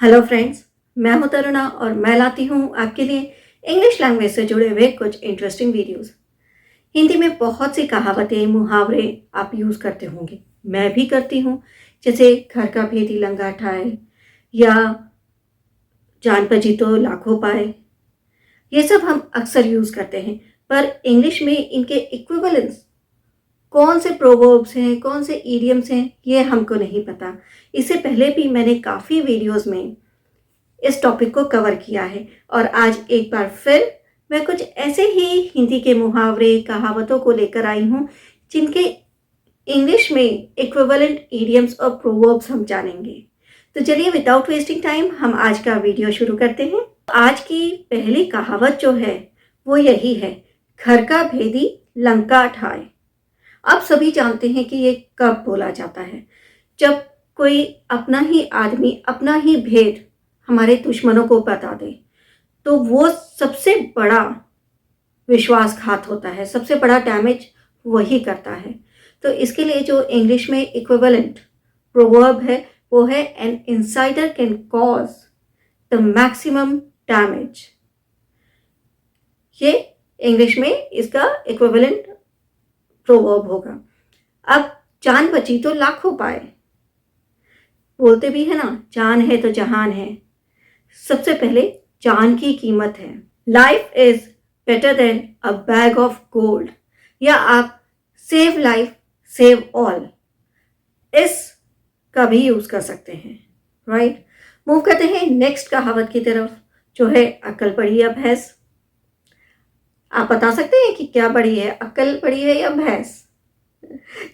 Hello friends, मैं हूं तरुणा और मैं लाती हूं आपके लिए इंग्लिश लैंग्वेज से जुड़े हुए कुछ इंटरेस्टिंग वीडियोस। हिंदी में बहुत सी कहावतें, मुहावरे आप यूज़ करते होंगे, मैं भी करती हूं। जैसे घर का भेदी लंगा ठाए या जान बची तो लाखों पाए, ये सब हम अक्सर यूज़ करते हैं। पर इंग्लिश में इनके इक्विवेलेंस कौन से प्रोवर्ब्स हैं, कौन से इडियम्स हैं, ये हमको नहीं पता। इससे पहले भी मैंने काफ़ी वीडियोस में इस टॉपिक को कवर किया है और आज एक बार फिर मैं कुछ ऐसे ही हिंदी के मुहावरे, कहावतों को लेकर आई हूँ जिनके इंग्लिश में इक्विवेलेंट इडियम्स और प्रोवर्ब्स हम जानेंगे। तो चलिए विदाउट वेस्टिंग टाइम हम आज का वीडियो शुरू करते हैं। आज की पहली कहावत जो है वो यही है, घर का भेदी लंका ठाए। आप सभी जानते हैं कि ये कब बोला जाता है, जब कोई अपना ही आदमी, अपना ही भेद हमारे दुश्मनों को बता दे, तो वो सबसे बड़ा विश्वासघात होता है, सबसे बड़ा डैमेज वही करता है। तो इसके लिए जो इंग्लिश में इक्विवेलेंट प्रोवर्ब है वो है, N insider can cause the maximum damage. ये इंग्लिश में इसका इक्विवेलेंट प्रोवर्ब होगा। अब जान बची तो लाखों पाए, बोलते भी है ना, जान है तो जहान है। सबसे पहले जान की कीमत है। Life is better than a bag of gold, या आप सेव लाइफ सेव ऑल, इस का भी यूज कर सकते हैं। राइट, मूव करते हैं नेक्स्ट कहावत की तरफ, जो है अक्ल बड़ी या भैंस। आप बता सकते हैं कि क्या बड़ी है, अक्ल बड़ी है या भैंस?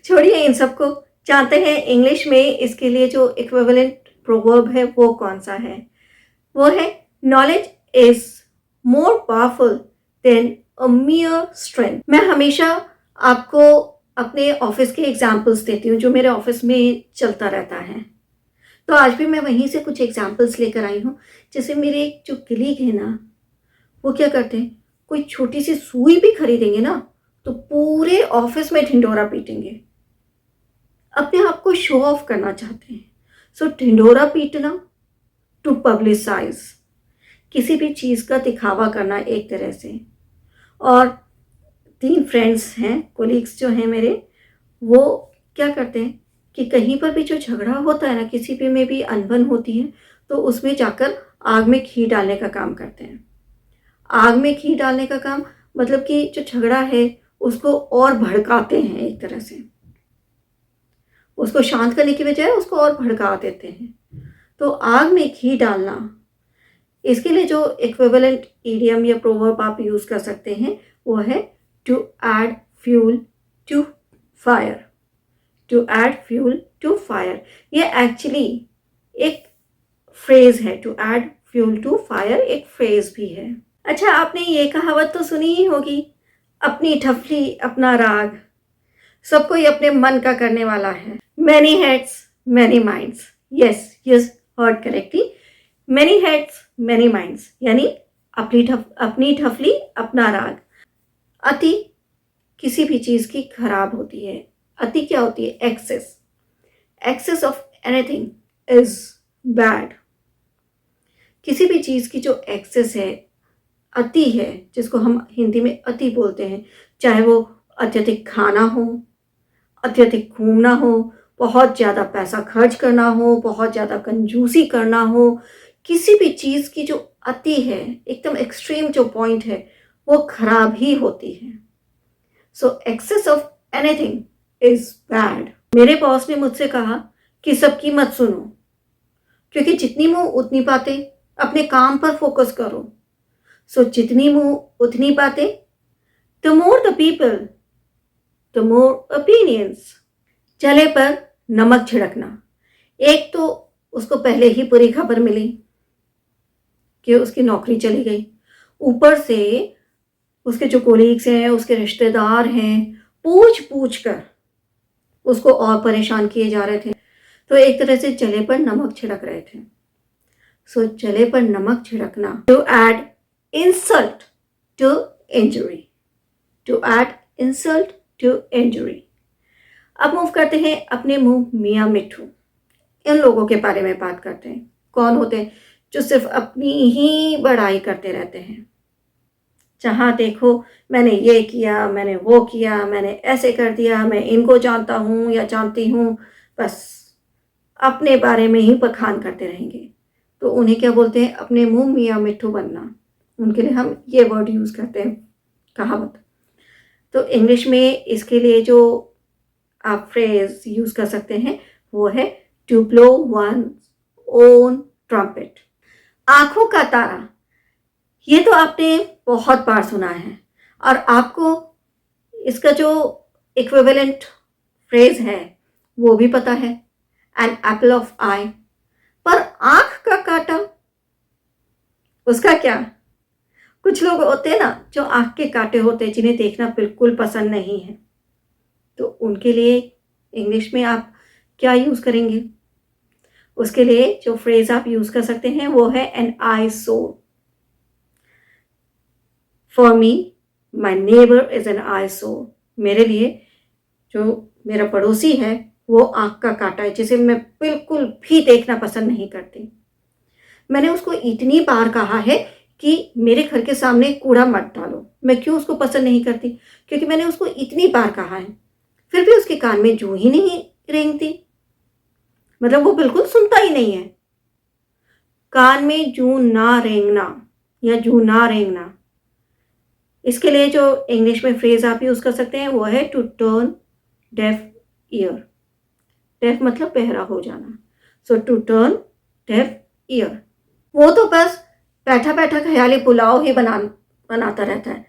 छोड़िए इन सबको, जानते हैं इंग्लिश में इसके लिए जो इक्विवेलेंट प्रोवर्ब है वो कौन सा है। वो है, knowledge is more powerful than a मियर strength. मैं हमेशा आपको अपने ऑफिस के एग्जाम्पल्स देती हूँ जो मेरे ऑफिस में चलता रहता है। तो आज भी मैं वहीं से कुछ एग्जाम्पल्स लेकर आई हूँ। जैसे मेरे जो कलीग है ना, वो क्या करते हैं, कोई छोटी सी सुई भी खरीदेंगे ना तो पूरे ऑफिस में ढिंढोरा पीटेंगे, अपने आप को शो ऑफ करना चाहते हैं। सो ढिंढोरा पीटना, टू पब्लिसाइज, किसी भी चीज का दिखावा करना एक तरह से। और 3 फ्रेंड्स हैं, कोलीग्स जो हैं मेरे, वो क्या करते हैं कि कहीं पर भी जो झगड़ा होता है ना, किसी भी में भी अनबन होती है, तो उसमें जाकर आग में घी डालने का काम करते हैं। आग में घी डालने का काम मतलब कि जो झगड़ा है उसको और भड़काते हैं, एक तरह से उसको शांत करने की बजाय उसको और भड़का देते हैं। तो आग में घी डालना, इसके लिए जो इक्विवेलेंट इडियम या प्रोवर्ब आप यूज कर सकते हैं वो है, to add fuel to fire. To add fuel to fire, ये एक्चुअली एक फ्रेज है। To add fuel to fire एक फ्रेज भी है। अच्छा, आपने ये कहावत तो सुनी ही होगी, अपनी ठफली अपना राग, सब कोई अपने मन का करने वाला है। Many heads many minds, yes yes heard correctly, many heads many minds, यानी अपनी ठफली अपना राग। अति किसी भी चीज की खराब होती है। अति क्या होती है? Excess. Excess of anything is bad. किसी भी चीज की जो एक्सेस है, अति है, जिसको हम हिंदी में अति बोलते हैं, चाहे वो अत्यधिक खाना हो, अत्यधिक घूमना हो, बहुत ज़्यादा पैसा खर्च करना हो, बहुत ज़्यादा कंजूसी करना हो, किसी भी चीज़ की जो अति है, एकदम एक्सट्रीम जो पॉइंट है, वो खराब ही होती है। So excess of anything is bad. मेरे बॉस ने मुझसे कहा कि सबकी मत सुनो, क्योंकि जितनी मुंह उतनी बातें, अपने काम पर फोकस करो। सो जितनी मुंह उतनी बातें, the more the people the more opinions. चले पर नमक छिड़कना। एक तो उसको पहले ही बुरी खबर मिली कि उसकी नौकरी चली गई, ऊपर से उसके जो कोलीग्स हैं, उसके रिश्तेदार हैं, पूछ पूछ कर उसको और परेशान किए जा रहे थे। तो एक तरह से जले पर नमक छिड़क रहे थे। सो जले पर नमक छिड़कना, to add insult to injury. To add insult to injury. अब मूव करते हैं अपने मुंह मियाँ मिट्ठू, इन लोगों के बारे में बात करते हैं। कौन होते हैं जो सिर्फ अपनी ही बड़ाई करते रहते हैं। जहाँ देखो मैंने ये किया, मैंने वो किया, मैंने ऐसे कर दिया, मैं इनको जानता हूँ या जानती हूँ, बस अपने बारे में ही बखान करते रहेंगे। तो उन्हें क्या बोलते हैं, अपने मुँह मियाँ मिट्ठू बनना। उनके लिए हम ये वर्ड यूज़ करते हैं, कहावत। तो इंग्लिश में इसके लिए जो आप फ्रेज यूज़ कर सकते हैं वो है to blow one own trumpet. आंखों का तारा, ये तो आपने बहुत बार सुना है और आपको इसका जो इक्विवेलेंट फ्रेज है वो भी पता है, एन एप्पल ऑफ आई। पर आंख का कांटा, उसका क्या? कुछ लोग होते हैं ना जो आंख के कांटे होते हैं, जिन्हें देखना बिल्कुल पसंद नहीं है, तो उनके लिए इंग्लिश में आप क्या यूज़ करेंगे? उसके लिए जो फ्रेज आप यूज़ कर सकते हैं वो है an eyesore. For me my neighbour is an eyesore. मेरे लिए जो मेरा पड़ोसी है वो आंख का कांटा है, जिसे मैं बिल्कुल भी देखना पसंद नहीं करती। मैंने उसको इतनी बार कहा है कि मेरे घर के सामने कूड़ा मत डालो। मैं क्यों उसको पसंद नहीं करती? क्योंकि मैंने उसको इतनी बार कहा है, फिर भी उसके कान में जूं ही नहीं रेंगती। मतलब वो बिल्कुल सुनता ही नहीं है। कान में जूं ना रेंगना या जूं ना रेंगना, इसके लिए जो इंग्लिश में फ्रेज आप यूज़ कर सकते हैं वो है to turn deaf ear. Deaf मतलब बहरा हो जाना, so to turn deaf ear. वो तो बस बैठा बैठा ख्याली पुलाव ही बनाता रहता है।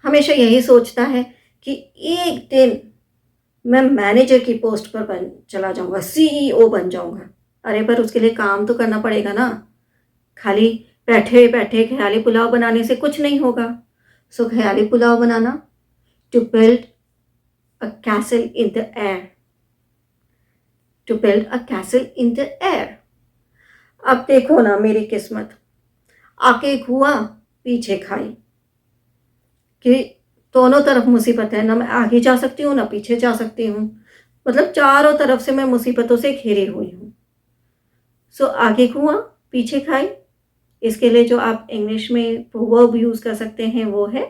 हमेशा यही सोचता है कि एक दिन मैं मैनेजर की पोस्ट पर चला जाऊंगा, सीईओ बन जाऊंगा। अरे पर उसके लिए काम तो करना पड़ेगा ना। खाली बैठे बैठे ख्याली पुलाव बनाने से कुछ नहीं होगा। सो ख्याली पुलाव बनाना, to build a castle in the air. To build a castle in the air. अब देखो ना मेरी किस्मत, आके हुआ पीछे खाई, कि दोनों तरफ मुसीबत है। ना मैं आगे जा सकती हूँ ना पीछे जा सकती हूँ। मतलब चारों तरफ से मैं मुसीबतों से घिरी हुई हूँ। सो आगे कुआं पीछे खाई, इसके लिए जो आप इंग्लिश में प्रोवर्ब यूज कर सकते हैं वो है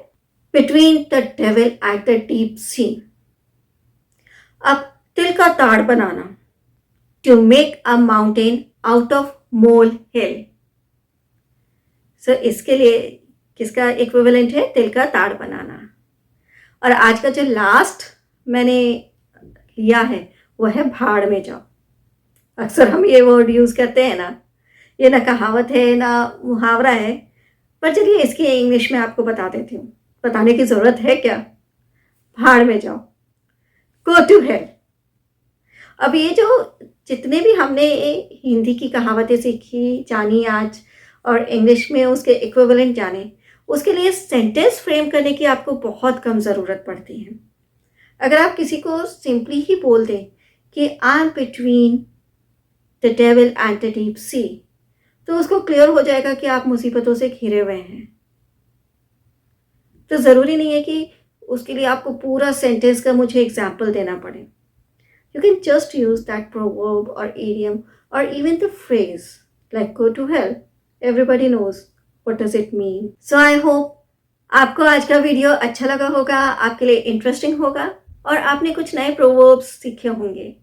between the devil at the deep sea. अब तिल का ताड़ बनाना, to make a mountain out of molehill. So इसके लिए किसका इक्विवेलेंट है? तिल का ताड़ बनाना। और आज का जो लास्ट मैंने लिया है वो है भाड़ में जाओ। अक्सर हम ये वर्ड यूज करते हैं ना, ये ना कहावत है ना मुहावरा है, पर चलिए इसकी इंग्लिश में आपको बता देती हूँ। बताने की जरूरत है क्या? भाड़ में जाओ, गो टू हेल। अब ये जो जितने भी हमने हिंदी की कहावतें सीखी जानी आज और इंग्लिश में उसके इक्विवेलेंट जाने, उसके लिए सेंटेंस फ्रेम करने की आपको बहुत कम ज़रूरत पड़ती है। अगर आप किसी को सिंपली ही बोल दें कि I am between the devil and the deep सी, तो उसको क्लियर हो जाएगा कि आप मुसीबतों से घिरे हुए हैं। तो ज़रूरी नहीं है कि उसके लिए आपको पूरा सेंटेंस का मुझे एग्जाम्पल देना पड़े। You can just use that proverb or idiom or even the phrase like go to hell. Everybody knows what does it mean. So I hope आपको आज का वीडियो अच्छा लगा होगा, आपके लिए इंटरेस्टिंग होगा और आपने कुछ नए प्रोवर्ब्स सीखे होंगे।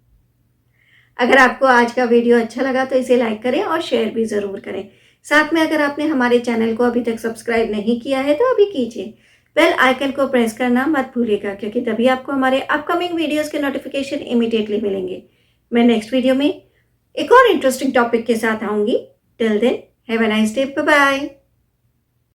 अगर आपको आज का वीडियो अच्छा लगा तो इसे लाइक करें और शेयर भी ज़रूर करें। साथ में अगर आपने हमारे चैनल को अभी तक सब्सक्राइब नहीं किया है तो अभी कीजिए। बेल आइकन को प्रेस करना मत भूलिएगा, क्योंकि तभी आपको हमारे अपकमिंग वीडियोस के नोटिफिकेशन इमीडिएटली मिलेंगे। मैं नेक्स्ट वीडियो में एक और इंटरेस्टिंग टॉपिक के साथ आऊँगी। Till then have a nice day, bye bye.